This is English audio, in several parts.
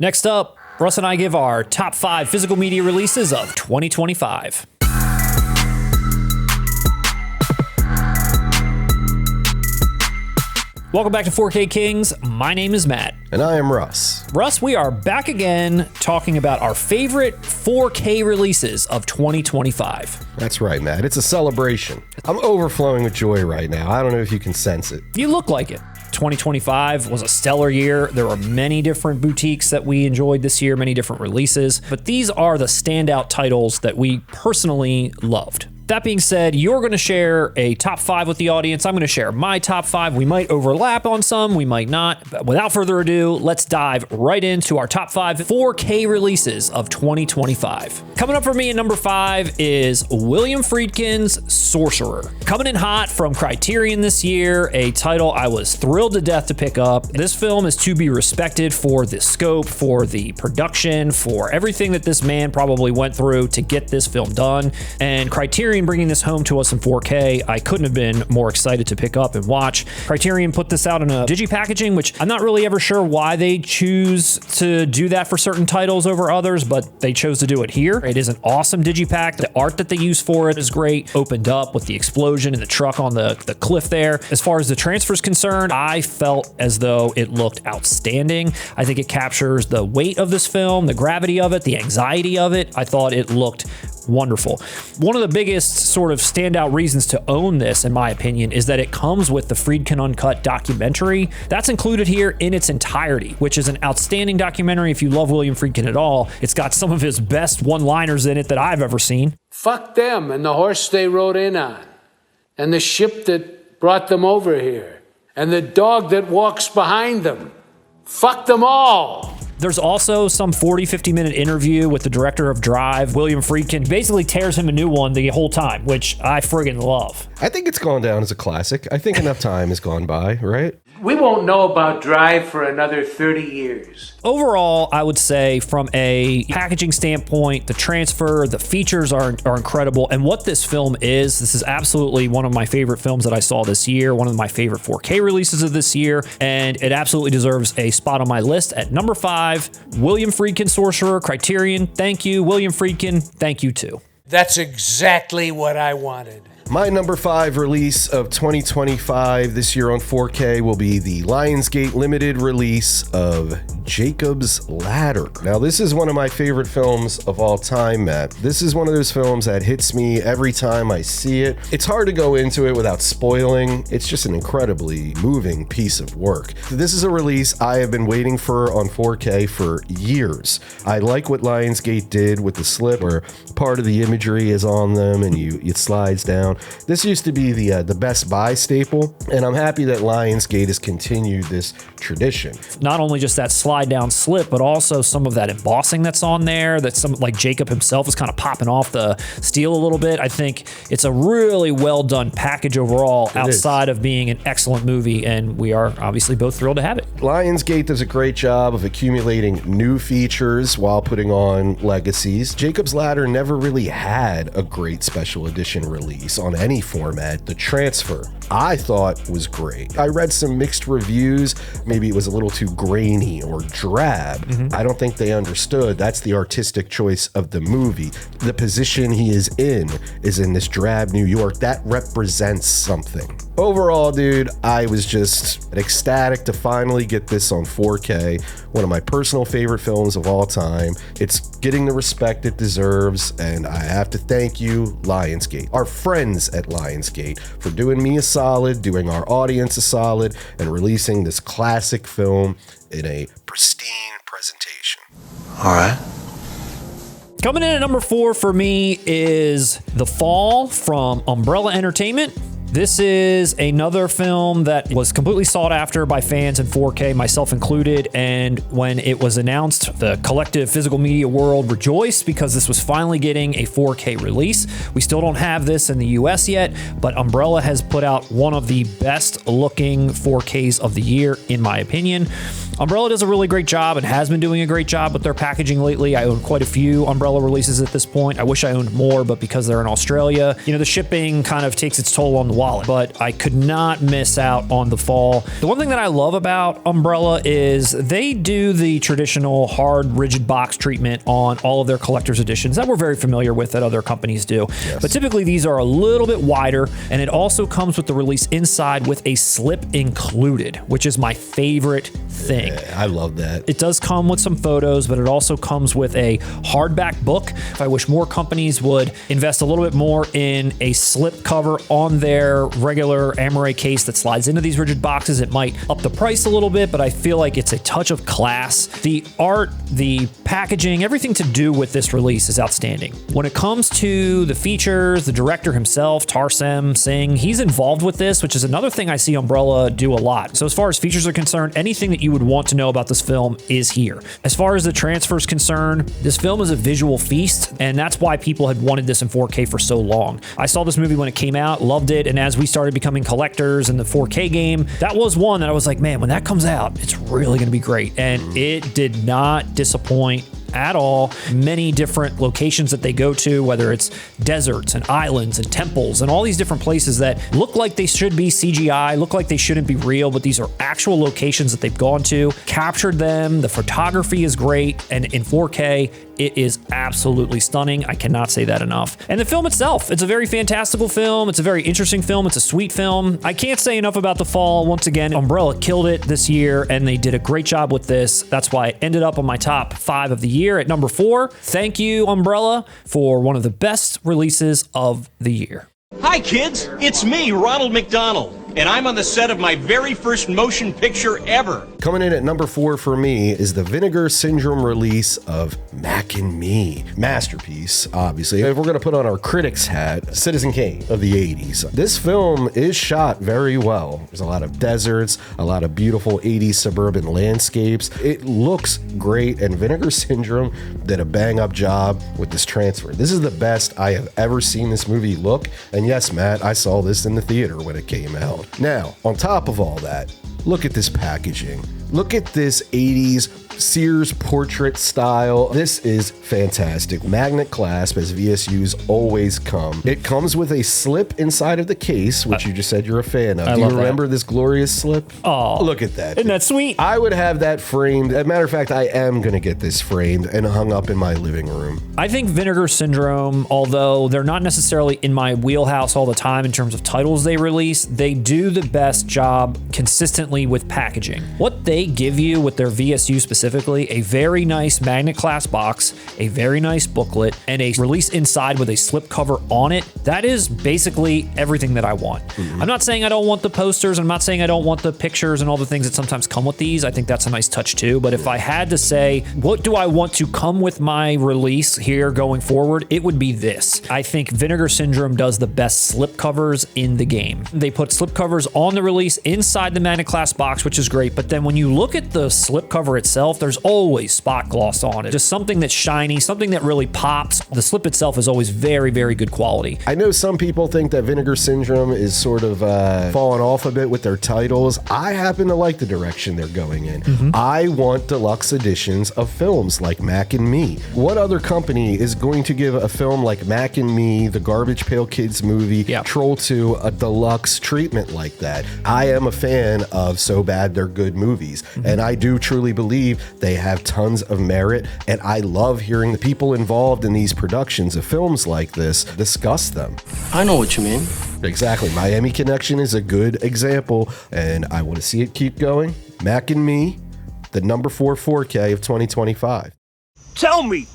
Next up, Russ and I give our top 5 physical media releases of 2025. Welcome back to 4K Kings. My name is Matt. And I am Russ. Russ, we are back again talking about our favorite 4K releases of 2025. That's right, Matt. It's a celebration. I'm overflowing with joy right now. I don't know if you can sense it. You look like it. 2025 was a stellar year. There were many different boutiques that we enjoyed this year, many different releases, but these are the standout titles that we personally loved. That being said, you're going to share a top 5 with the audience. I'm going to share my top 5. We might overlap on some, we might not. But without further ado, let's dive right into our top 5 4K releases of 2025. Coming up for me at number 5 is William Friedkin's Sorcerer. Coming in hot from Criterion this year, a title I was thrilled to death to pick up. This film is to be respected for the scope, for the production, for everything that this man probably went through to get this film done. And Criterion bringing this home to us in 4K, I couldn't have been more excited to pick up and watch. Criterion put this out in a digipackaging, which I'm not really ever sure why they choose to do that for certain titles over others, but they chose to do it here. It is an awesome digipack. The art that they use for it is great. Opened up with the explosion and the truck on the cliff there. As far as the transfer is concerned, I felt as though it looked outstanding. I think it captures the weight of this film, the gravity of it, the anxiety of it. I thought it looked wonderful. One of the biggest sort of standout reasons to own this, in my opinion, is that it comes with the Friedkin Uncut documentary. That's included here in its entirety, which is an outstanding documentary if you love William Friedkin at all. It's got some of his best one-liners in it that I've ever seen. Fuck them and the horse they rode in on, and the ship that brought them over here, and the dog that walks behind them. Fuck them all. There's also some 40-50 minute interview with the director of Drive, William Friedkin. Basically tears him a new one the whole time, which I friggin' love. I think it's gone down as a classic. I think enough time has gone by, right? We won't know about Drive for another 30 years. Overall, I would say from a packaging standpoint, the transfer, the features are incredible. And what this film is, this is absolutely one of my favorite films that I saw this year, one of my favorite 4K releases of this year, and it absolutely deserves a spot on my list at number 5, William Friedkin Sorcerer, Criterion. Thank you, William Friedkin. Thank you too. That's exactly what I wanted. My number 5 release of 2025 this year on 4K will be the Lionsgate limited release of Jacob's Ladder. Now, this is one of my favorite films of all time, Matt. This is one of those films that hits me every time I see it. It's hard to go into it without spoiling. It's just an incredibly moving piece of work. This is a release I have been waiting for on 4K for years. I like what Lionsgate did with the slip, where part of the imagery is on them and it slides down. This used to be the Best Buy staple, and I'm happy that Lionsgate has continued this tradition. Not only just that slide down slip, but also some of that embossing that's on there, that some, like Jacob himself is kind of popping off the steel a little bit. I think it's a really well done package overall, outside of being an excellent movie, and we are obviously both thrilled to have it. Lionsgate does a great job of accumulating new features while putting on legacies. Jacob's Ladder never really had a great special edition release on any format. The transfer, I thought, was great. I read some mixed reviews. Maybe it was a little too grainy or drab. I don't think they understood that's the artistic choice of the movie. The position he is in this drab New York. That represents something. Overall, dude, I was just ecstatic to finally get this on 4K. One of my personal favorite films of all time. It's getting the respect it deserves, and I have to thank you, Lionsgate, our friends at Lionsgate, for doing me a solid, doing our audience a solid, and releasing this classic film in a pristine presentation. All right. Coming in at number 4 for me is The Fall from Umbrella Entertainment. This is another film that was completely sought after by fans in 4K, myself included, and when it was announced, the collective physical media world rejoiced because this was finally getting a 4K release. We still don't have this in the US yet, but Umbrella has put out one of the best looking 4Ks of the year, in my opinion. Umbrella does a really great job and has been doing a great job with their packaging lately. I own quite a few Umbrella releases at this point. I wish I owned more, but because they're in Australia, the shipping kind of takes its toll on the wallet. But I could not miss out on The Fall. The one thing that I love about Umbrella is they do the traditional hard, rigid box treatment on all of their collector's editions that we're very familiar with that other companies do. Yes. But typically these are a little bit wider, and it also comes with the release inside with a slip included, which is my favorite thing. Yeah, I love that. It does come with some photos, but it also comes with a hardback book. I wish more companies would invest a little bit more in a slip cover on their regular Amaray case that slides into these rigid boxes. It might up the price a little bit, but I feel like it's a touch of class. The art, the packaging, everything to do with this release is outstanding. When it comes to the features, the director himself, Tarsem Singh, he's involved with this, which is another thing I see Umbrella do a lot. So as far as features are concerned, anything that you would want to know about this film is here. As far as the transfer is concerned, this film is a visual feast, and that's why people had wanted this in 4K for so long. I saw this movie when it came out, loved it, and as we started becoming collectors in the 4K game, that was one that I was like, man, when that comes out, it's really going to be great. And it did not disappoint at all. Many different locations that they go to, whether it's deserts and islands and temples and all these different places that look like they should be CGI, look like they shouldn't be real, but these are actual locations that they've gone to, captured them. The photography is great, and in 4K, it is absolutely stunning. I cannot say that enough. And the film itself, it's a very fantastical film. It's a very interesting film. It's a sweet film. I can't say enough about The Fall. Once again, Umbrella killed it this year, and they did a great job with this. That's why it ended up on my top 5 of the year at number 4. Thank you, Umbrella, for one of the best releases of the year. Hi, kids. It's me, Ronald McDonald, and I'm on the set of my very first motion picture ever. Coming in at number 4 for me is the Vinegar Syndrome release of Mac and Me. Masterpiece, obviously. If we're going to put on our critics hat, Citizen Kane of the 80s. This film is shot very well. There's a lot of deserts, a lot of beautiful 80s suburban landscapes. It looks great, and Vinegar Syndrome did a bang-up job with this transfer. This is the best I have ever seen this movie look, and yes, Matt, I saw this in the theater when it came out. Now, on top of all that, look at this packaging. Look at this 80s Sears portrait style. This is fantastic. Magnet clasp, as VSUs always come. It comes with a slip inside of the case, which you just said you're a fan of. Do you remember this glorious slip? Oh, look at that. Isn't that sweet? I would have that framed. As a matter of fact, I am going to get this framed and hung up in my living room. I think Vinegar Syndrome, although they're not necessarily in my wheelhouse all the time in terms of titles they release, they do the best job consistently with packaging. What they give you with their VSU specifically, a very nice magnet clasp box, a very nice booklet, and a release inside with a slip cover on it. That is basically everything that I want. I'm not saying I don't want the posters. I'm not saying I don't want the pictures and all the things that sometimes come with these. I think that's a nice touch too. But if I had to say, what do I want to come with my release here going forward, it would be this. I think Vinegar Syndrome does the best slip covers in the game. They put slip covers on the release inside the magnet clasp box, which is great. But then when you look at the slip cover itself, there's always spot gloss on it. Just something that's shiny, something that really pops. The slip itself is always very, very good quality. I know some people think that Vinegar Syndrome is sort of falling off a bit with their titles. I happen to like the direction they're going in. I want deluxe editions of films like Mac and Me. What other company is going to give a film like Mac and Me, the Garbage Pail Kids movie, Troll 2, a deluxe treatment like that? I am a fan of So Bad They're Good movies, and I do truly believe they have tons of merit, and I love hearing the people involved in these productions of films like this discuss them. I know what you mean. Exactly. Miami Connection is a good example, and I want to see it keep going. Mac and Me, the number 4 4K of 2025. Tell me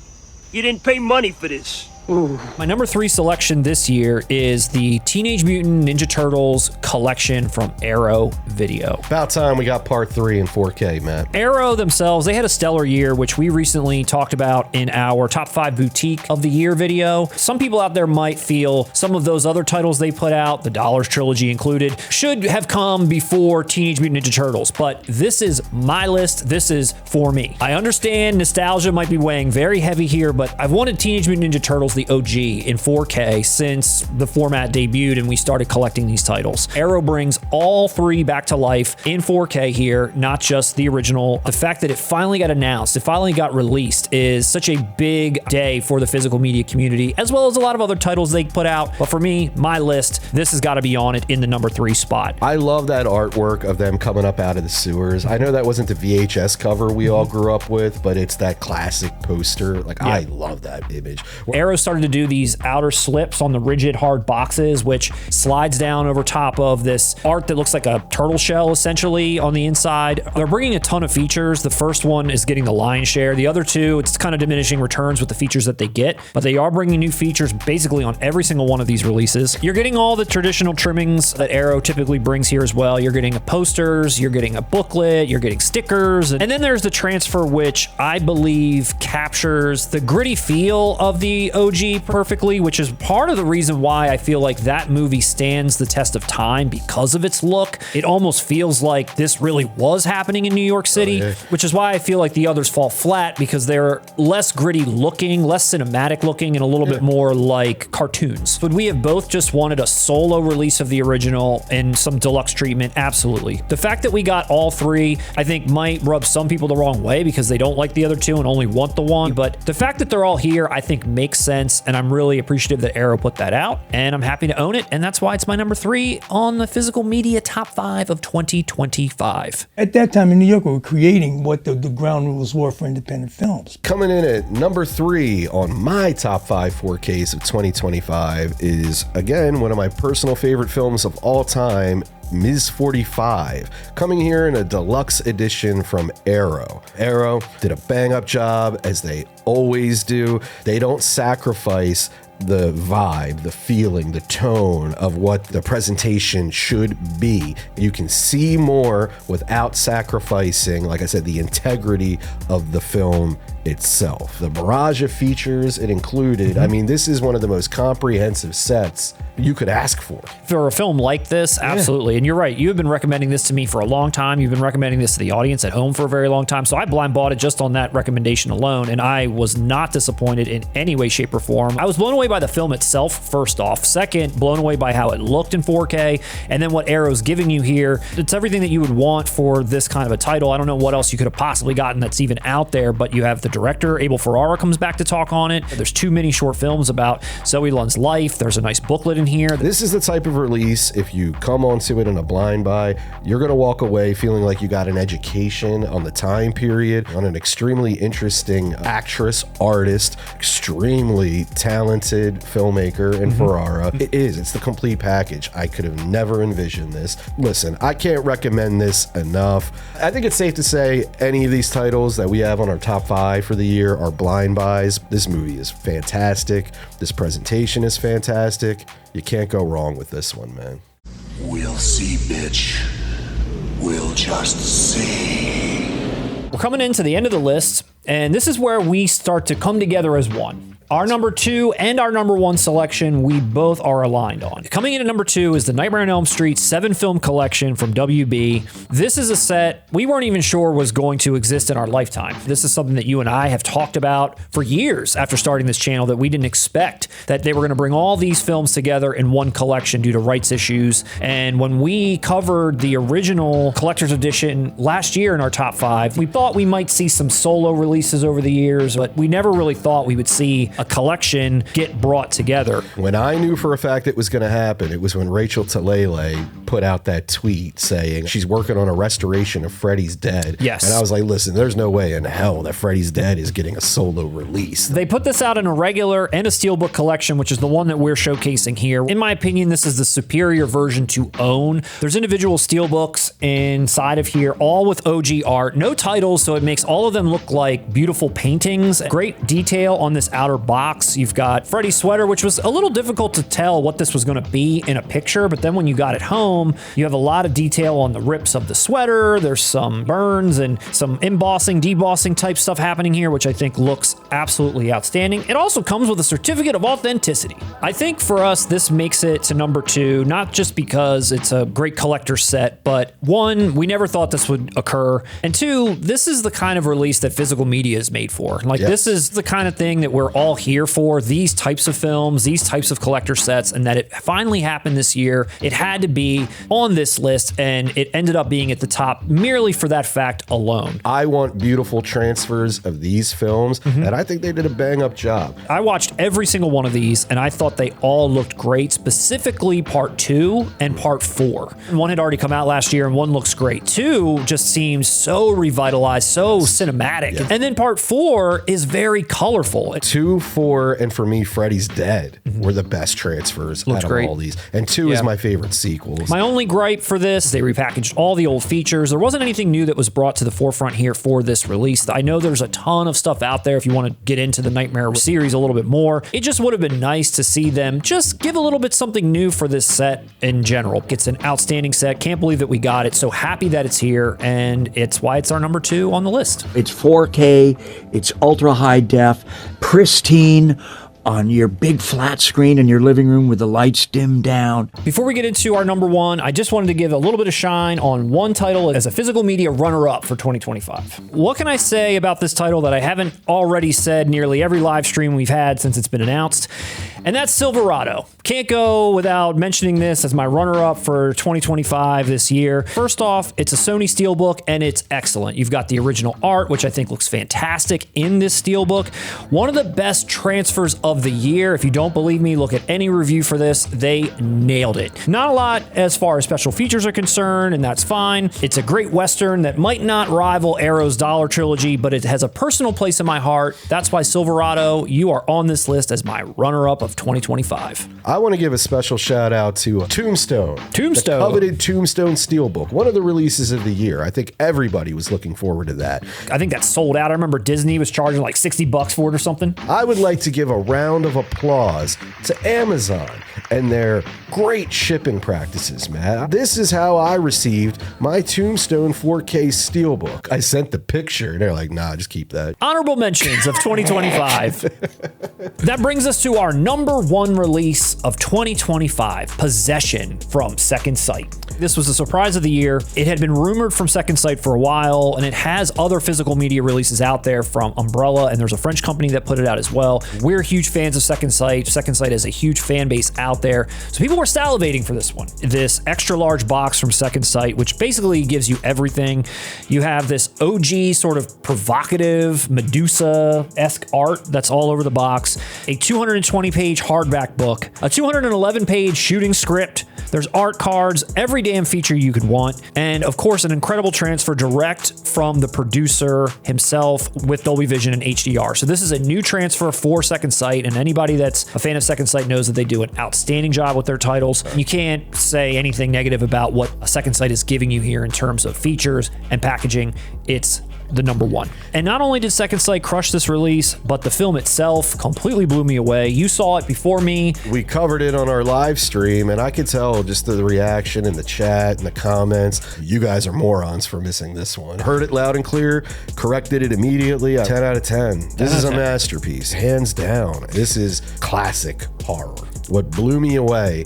you didn't pay money for this. Ooh. My number 3 selection this year is the Teenage Mutant Ninja Turtles collection from Arrow Video. About time we got part 3 in 4K, man. Arrow themselves, they had a stellar year, which we recently talked about in our top 5 boutique of the year video. Some people out there might feel some of those other titles they put out, the Dollars trilogy included, should have come before Teenage Mutant Ninja Turtles, but this is my list. This is for me. I understand nostalgia might be weighing very heavy here, but I've wanted Teenage Mutant Ninja Turtles the OG in 4K since the format debuted and we started collecting these titles. Arrow brings all three back to life in 4K here, not just the original. The fact that it finally got announced, it finally got released, is such a big day for the physical media community, as well as a lot of other titles they put out. But for me, my list, this has got to be on it in the number 3 spot. I love that artwork of them coming up out of the sewers. I know that wasn't the VHS cover we all grew up with, but it's that classic poster. Like, yeah. I love that image. Arrow started to do these outer slips on the rigid hard boxes, which slides down over top of this art that looks like a turtle shell essentially on the inside. They're bringing a ton of features. The first one is getting the lion's share. The other two, it's kind of diminishing returns with the features that they get, but they are bringing new features basically on every single one of these releases. You're getting all the traditional trimmings that Arrow typically brings here as well. You're getting posters, you're getting a booklet, you're getting stickers, and then there's the transfer, which I believe captures the gritty feel of the OG perfectly, which is part of the reason why I feel like that movie stands the test of time because of its look. It almost feels like this really was happening in New York City, which is why I feel like the others fall flat, because they're less gritty looking, less cinematic looking, and a little bit more like cartoons. Would we have both just wanted a solo release of the original and some deluxe treatment? Absolutely. The fact that we got all three, I think, might rub some people the wrong way because they don't like the other two and only want the one. But the fact that they're all here, I think, makes sense, and I'm really appreciative that Arrow put that out, and I'm happy to own it, and that's why it's my number 3 on the physical media top 5 of 2025. At that time in New York, we were creating what the ground rules were for independent films. Coming in at number 3 on my top 5 4Ks of 2025 is, again, one of my personal favorite films of all time, Ms. 45, coming here in a deluxe edition from Arrow. Arrow did a bang-up job, as they always do. They don't sacrifice the vibe, the feeling, the tone of what the presentation should be. You can see more without sacrificing, like I said, the integrity of the film itself. The barrage of features it included, I mean, this is one of the most comprehensive sets you could ask for. For a film like this, absolutely. And you're right, you have been recommending this to me for a long time. You've been recommending this to the audience at home for a very long time. So I blind bought it just on that recommendation alone, and I was not disappointed in any way, shape, or form. I was blown away by the film itself, first off. Second, blown away by how it looked in 4K, and then what Arrow's giving you here. It's everything that you would want for this kind of a title. I don't know what else you could have possibly gotten that's even out there, but you have the director, Abel Ferrara, comes back to talk on it. There's 2 mini short films about Zoe Lund's life. There's a nice booklet in here. This is the type of release, if you come onto it in a blind buy, you're going to walk away feeling like you got an education on the time period, on an extremely interesting actress, artist, extremely talented filmmaker in Ferrara. It is. It's the complete package. I could have never envisioned this. Listen, I can't recommend this enough. I think it's safe to say any of these titles that we have on our top 5 for the year are blind buys. This movie is fantastic. This presentation is fantastic. You can't go wrong with this one, man. We'll see, bitch. We'll just see. We're coming into the end of the list, and this is where we start to come together as one. Our number 2 and our number 1 selection, we both are aligned on. Coming in at number 2 is the Nightmare on Elm Street 7-film collection from WB. This is a set we weren't even sure was going to exist in our lifetime. This is something that you and I have talked about for years after starting this channel, that we didn't expect that they were going to bring all these films together in one collection due to rights issues. And when we covered the original collector's edition last year in our top 5, we thought we might see some solo releases over the years, but we never really thought we would see a collection get brought together. When I knew for a fact it was going to happen, it was when Rachel Talele put out that tweet saying she's working on a restoration of Freddy's Dead. Yes. And I was like, listen, there's no way in hell that Freddy's Dead is getting a solo release. They put this out in a regular and a steelbook collection, which is the one that we're showcasing here. In my opinion, this is the superior version to own. There's individual steelbooks inside of here, all with OG art. No titles, so it makes all of them look like beautiful paintings. Great detail on this outer box. You've got Freddy's sweater, which was a little difficult to tell what this was going to be in a picture, but then when you got it home, you have a lot of detail on the rips of the sweater. There's some burns and some embossing, debossing type stuff happening here, which I think looks absolutely outstanding. It also comes with a certificate of authenticity. I think for us, this makes it to number 2, not just because it's a great collector set, but 1, we never thought this would occur, and 2, this is the kind of release that physical media media is made for. Like, this is the kind of thing that we're all here for, these types of films, these types of collector sets, and that it finally happened this year. It had to be on this list, and it ended up being at the top merely for that fact alone. I want beautiful transfers of these films, and I think they did a bang-up job. I watched every single one of these, and I thought they all looked great, specifically part 2 and part 4. One had already come out last year, and one looks great. 2 just seems so revitalized, so cinematic. And then part 4 is very colorful. 2, 4, and for me, Freddy's Dead were the best transfers out of all these. And 2 is my favorite sequels. My only gripe for this, they repackaged all the old features. There wasn't anything new that was brought to the forefront here for this release. I know there's a ton of stuff out there if you want to get into the Nightmare series a little bit more. It just would have been nice to see them just give a little bit something new for this set in general. It's an outstanding set. Can't believe that we got it. So happy that it's here, and it's why it's our number 2 on the list. It's 4K, it's ultra high def, pristine, on your big flat screen in your living room with the lights dimmed down. Before we get into our number 1, I just wanted to give a little bit of shine on one title as a physical media runner-up for 2025. What can I say about this title that I haven't already said nearly every live stream we've had since it's been announced? And that's Silverado. Can't go without mentioning this as my runner-up for 2025 this year. First off, it's a Sony Steelbook, and it's excellent. You've got the original art, which I think looks fantastic in this Steelbook. One of the best transfers of the year. If you don't believe me, look at any review for this. They nailed it. Not a lot as far as special features are concerned, and that's fine. It's a great Western that might not rival Arrow's Dollar Trilogy, but it has a personal place in my heart. That's why Silverado, you are on this list as my runner-up of 2025. I want to give a special shout out to Tombstone. The coveted Tombstone Steelbook. One of the releases of the year. I think everybody was looking forward to that. I think that's sold out. I remember Disney was charging like $60 for it or something. I would like to give a round of applause to Amazon and their great shipping practices, man. This is how I received my Tombstone 4K Steelbook. I sent the picture, and they're like, nah, just keep that. Honorable mentions of 2025. That brings us to our number 1 release of 2025, Possession from Second Sight. This was a surprise of the year. It had been rumored from Second Sight for a while, and it has other physical media releases out there from Umbrella, and there's a French company that put it out as well. We're huge fans of Second Sight. Second Sight is a huge fan base out there. So people were salivating for this one. This extra large box from Second Sight, which basically gives you everything. You have this OG sort of provocative Medusa-esque art that's all over the box, a 220-page hardback book, a 211-page shooting script. There's art cards, every damn feature you could want, and of course an incredible transfer direct from the producer himself with Dolby Vision and HDR. So this is a new transfer for Second Sight, and anybody that's a fan of Second Sight knows that they do an outstanding job with their titles. You can't say anything negative about what a Second Sight is giving you here in terms of features and packaging. It's the number 1. And not only did Second Sight crush this release, but the film itself completely blew me away. You saw it before me. We covered it on our live stream, and I could tell just the reaction in the chat and the comments. You guys are morons for missing this one. Heard it loud and clear, corrected it immediately. 10 out of 10. This is a masterpiece, hands down. This is classic horror. What blew me away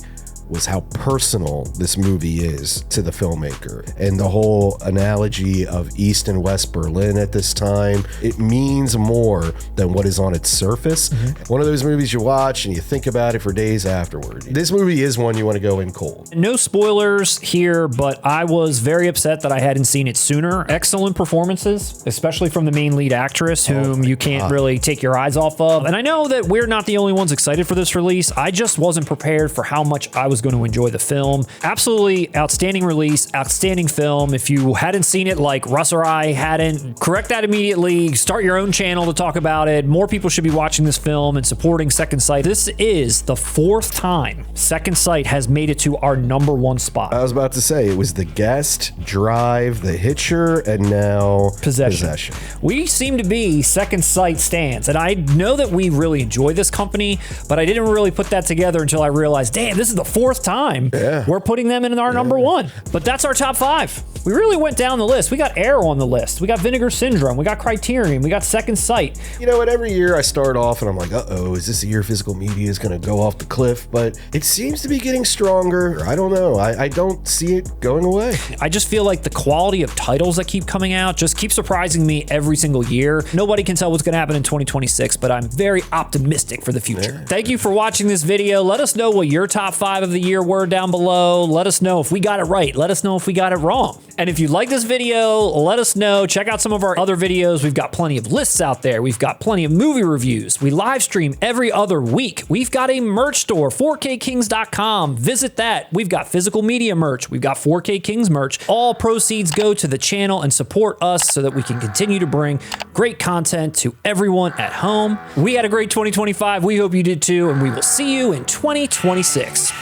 was how personal this movie is to the filmmaker, and the whole analogy of East and West Berlin at this time. It means more than what is on its surface. One of those movies you watch and you think about it for days afterward. This movie is one you want to go in cold. No spoilers here, but I was very upset that I hadn't seen it sooner. Excellent performances, especially from the main lead actress, whom you can't really take your eyes off of. And I know that we're not the only ones excited for this release. I just wasn't prepared for how much I was going to enjoy the film. Absolutely outstanding release, outstanding film. If you hadn't seen it like Russ or I hadn't, correct that immediately. Start your own channel to talk about it. More people should be watching this film and supporting Second Sight. This is the 4th time Second Sight has made it to our number 1 spot. I was about to say, it was The Guest, Drive, The Hitcher, and now Possession. We seem to be Second Sight stans, and I know that we really enjoy this company, but I didn't really put that together until I realized, damn, this is the 4th 4th time we're putting them in our number 1. But that's our top 5. We really went down the list. We got Air on the list. We got Vinegar Syndrome. We got Criterion. We got Second Sight. You know what? Every year I start off and I'm like, uh-oh, is this the year physical media is going to go off the cliff? But it seems to be getting stronger. I don't know. I don't see it going away. I just feel like the quality of titles that keep coming out just keeps surprising me every single year. Nobody can tell what's going to happen in 2026, but I'm very optimistic for the future. Yeah. Thank you for watching this video. Let us know what your top 5 of the year were down below. Let us know if we got it right. Let us know if we got it wrong. And if you like this video, let us know. Check out some of our other videos. We've got plenty of lists out there. We've got plenty of movie reviews. We live stream every other week. We've got a merch store, 4KKings.com. Visit that. We've got physical media merch. We've got 4K Kings merch. All proceeds go to the channel and support us so that we can continue to bring great content to everyone at home. We had a great 2025. We hope you did too, and we will see you in 2026.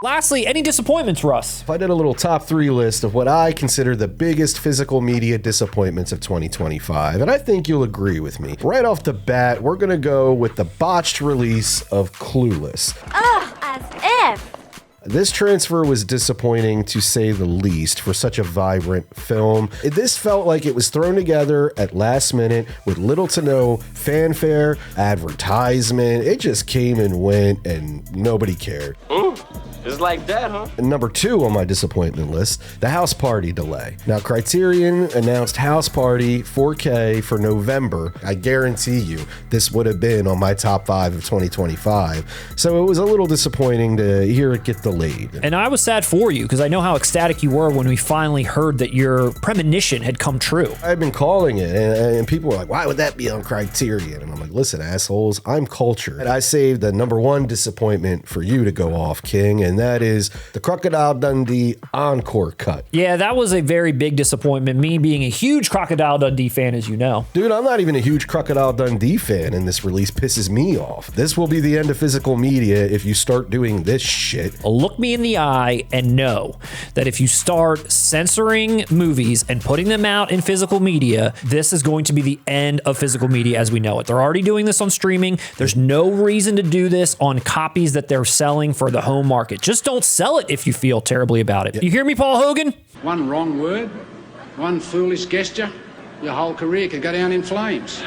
Lastly, any disappointments, Russ? I did a little top 3 list of what I consider the biggest physical media disappointments of 2025, and I think you'll agree with me. Right off the bat, we're going to go with the botched release of Clueless. Ugh, as if. This transfer was disappointing, to say the least, for such a vibrant film. This felt like it was thrown together at last minute with little to no fanfare, advertisement. It just came and went and nobody cared. It's like that, huh? And number 2 on my disappointment list, the House Party delay. Now, Criterion announced House Party 4K for November. I guarantee you this would have been on my top 5 of 2025. So it was a little disappointing to hear it get delayed. And I was sad for you because I know how ecstatic you were when we finally heard that your premonition had come true. I've been calling it, and people were like, why would that be on Criterion? And I'm like, listen, assholes, I'm cultured. And I saved the number 1 disappointment for you to go off, King, and that is the Crocodile Dundee Encore cut. Yeah, that was a very big disappointment. Me being a huge Crocodile Dundee fan, as you know. Dude, I'm not even a huge Crocodile Dundee fan, and this release pisses me off. This will be the end of physical media if you start doing this shit. Look me in the eye and know that if you start censoring movies and putting them out in physical media, this is going to be the end of physical media as we know it. They're already doing this on streaming. There's no reason to do this on copies that they're selling for the home market. Just don't sell it if you feel terribly about it. Yeah. You hear me, Paul Hogan? One wrong word, one foolish gesture, your whole career could go down in flames.